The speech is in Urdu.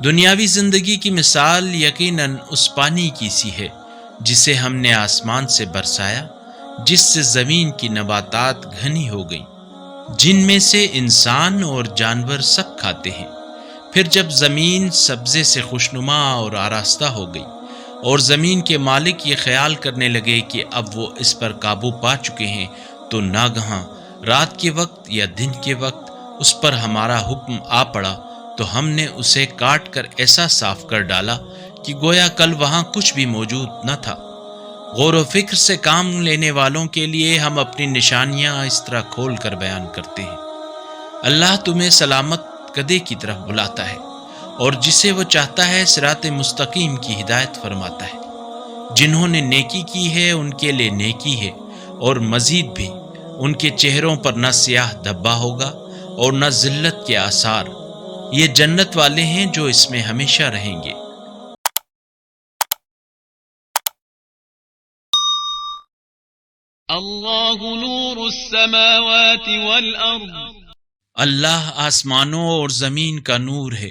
دنیاوی زندگی کی مثال یقیناً اس پانی کی سی ہے جسے ہم نے آسمان سے برسایا، جس سے زمین کی نباتات گھنی ہو گئیں، جن میں سے انسان اور جانور سب کھاتے ہیں۔ پھر جب زمین سبزے سے خوشنما اور آراستہ ہو گئی اور زمین کے مالک یہ خیال کرنے لگے کہ اب وہ اس پر قابو پا چکے ہیں، تو ناگہاں رات کے وقت یا دن کے وقت اس پر ہمارا حکم آ پڑا، تو ہم نے اسے کاٹ کر ایسا صاف کر ڈالا کہ گویا کل وہاں کچھ بھی موجود نہ تھا۔ غور و فکر سے کام لینے والوں کے لیے ہم اپنی نشانیاں اس طرح کھول کر بیان کرتے ہیں۔ اللہ تمہیں سلامت قدے کی طرف بلاتا ہے اور جسے وہ چاہتا ہے صراط مستقیم کی ہدایت فرماتا ہے۔ جنہوں نے نیکی کی ہے ان کے لیے نیکی ہے، اور مزید بھی ان کے چہروں پر نہ سیاہ دھبا ہوگا اور نہ ذلت کے آثار۔ یہ جنت والے ہیں جو اس میں ہمیشہ رہیں گے۔ اللہ نور السماوات والارض، اللہ آسمانوں اور زمین کا نور ہے۔